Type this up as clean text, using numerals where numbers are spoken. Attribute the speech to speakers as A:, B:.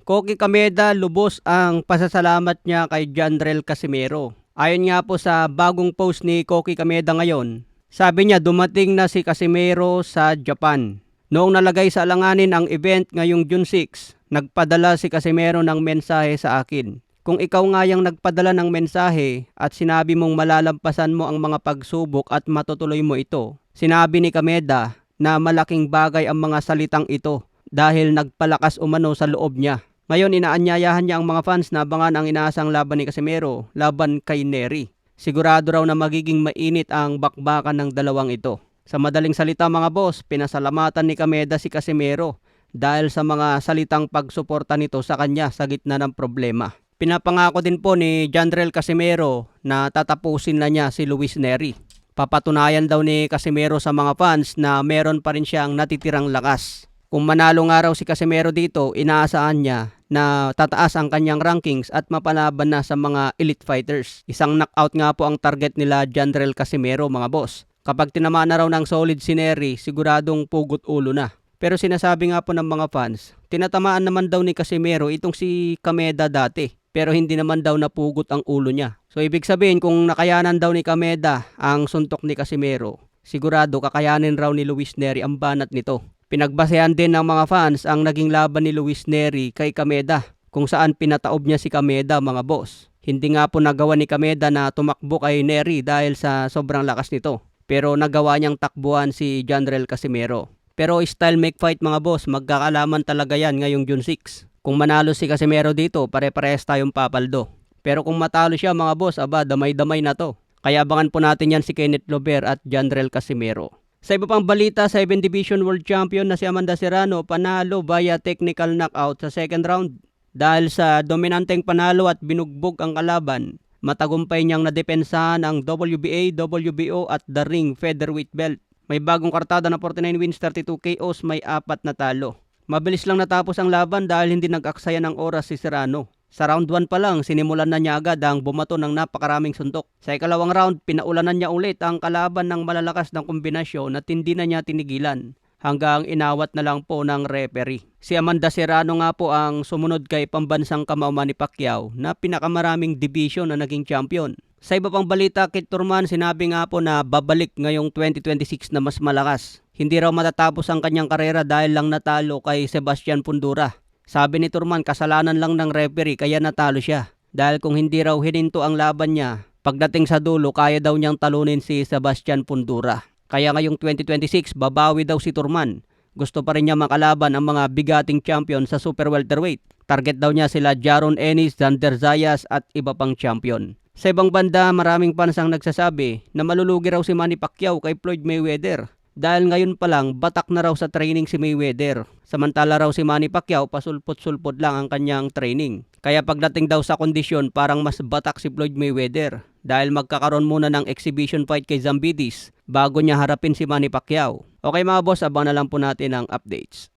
A: Koki Kameda lubos ang pasasalamat niya kay Jandrel Casimero. Ayon nga po sa bagong post ni Koki Kameda ngayon, sabi niya dumating na si Casimero sa Japan. Noong nalagay sa alanganin ang event ngayong June 6, nagpadala si Casimero ng mensahe sa akin. Kung ikaw nga yung nagpadala ng mensahe at sinabi mong malalampasan mo ang mga pagsubok at matutuloy mo ito, sinabi ni Kameda na malaking bagay ang mga salitang ito dahil nagpalakas umano sa loob niya. Ngayon inaanyayahan niya ang mga fans na abangan ang inaasang laban ni Casimero laban kay Nery. Sigurado raw na magiging mainit ang bakbakan ng dalawang ito. Sa madaling salita mga boss, pinasalamatan ni Kameda si Casimero dahil sa mga salitang pagsuporta nito sa kanya sa gitna ng problema. Pinapangako din po ni Jandrel Casimero na tatapusin na niya si Luis Nery. Papatunayan daw ni Casimero sa mga fans na meron pa rin siyang natitirang lakas. Kung manalo nga raw si Casimero dito, inaasahan niya na tataas ang kanyang rankings at mapalaban na sa mga elite fighters. Isang knockout nga po ang target nila Jandrel Casimero mga boss. Kapag tinamaan na raw ng solid si Nery, siguradong pugot ulo na. Pero sinasabi nga po ng mga fans, tinatamaan naman daw ni Casimero itong si Kameda dati. Pero hindi naman daw napugot ang ulo niya. So ibig sabihin kung nakayanan daw ni Kameda ang suntok ni Casimero, sigurado kakayanin raw ni Luis Nery ang banat nito. Pinagbasehan din ng mga fans ang naging laban ni Luis Nery kay Kameda, kung saan pinataob niya si Kameda mga boss. Hindi nga po nagawa ni Kameda na tumakbo kay Nery dahil sa sobrang lakas nito. Pero nagawa niyang takbuhan si Jandrel Casimero. Pero style make fight mga boss, magkakalaman talaga yan ngayong June 6. Kung manalo si Casimero dito, pare-parehas tayong papaldo. Pero kung matalo siya mga boss, aba damay-damay na to. Kaya abangan po natin yan si Kenneth Lover at Jandrel Casimero. Sa iba pang balita, 7 Division World Champion na si Amanda Serrano panalo via technical knockout sa second round. Dahil sa dominanteng panalo at binugbog ang kalaban, matagumpay niyang nadepensahan ang WBA, WBO at The Ring featherweight belt. May bagong kartada na 49 wins, 32 KOs, may 4 na talo. Mabilis lang natapos ang laban dahil hindi nag-aksaya ng oras si Serrano. Sa round 1 pa lang, sinimulan na niya agad ang bumato ng napakaraming suntok. Sa ikalawang round, pinaulanan niya ulit ang kalaban ng malalakas ng kombinasyon at hindi na niya tinigilan hanggang inawat na lang po ng referee. Si Amanda Serrano nga po ang sumunod kay pambansang kamao Manny Pacquiao na pinakamaraming division na naging champion. Sa iba pang balita, Kit Turman sinabi nga po na babalik ngayong 2026 na mas malakas. Hindi raw matatapos ang kanyang karera dahil lang natalo kay Sebastian Fundora. Sabi ni Turman, kasalanan lang ng referee kaya natalo siya. Dahil kung hindi raw hininto ang laban niya, pagdating sa dulo kaya daw niyang talunin si Sebastian Fundora. Kaya ngayong 2026 babawi daw si Turman. Gusto pa rin niya makalaban ang mga bigating champion sa super welterweight. Target daw niya sila Jaron Ennis, Xander Zayas at iba pang champion. Sa ibang banda, maraming fans ang nagsasabi na malulugi raw si Manny Pacquiao kay Floyd Mayweather. Dahil ngayon pa lang, batak na raw sa training si Mayweather. Samantala raw si Manny Pacquiao, pasulpot-sulpot lang ang kanyang training. Kaya pagdating daw sa kondisyon, parang mas batak si Floyd Mayweather. Dahil magkakaroon muna ng exhibition fight kay Zambidis bago niya harapin si Manny Pacquiao. Okay mga boss, abangan na lang po natin ang updates.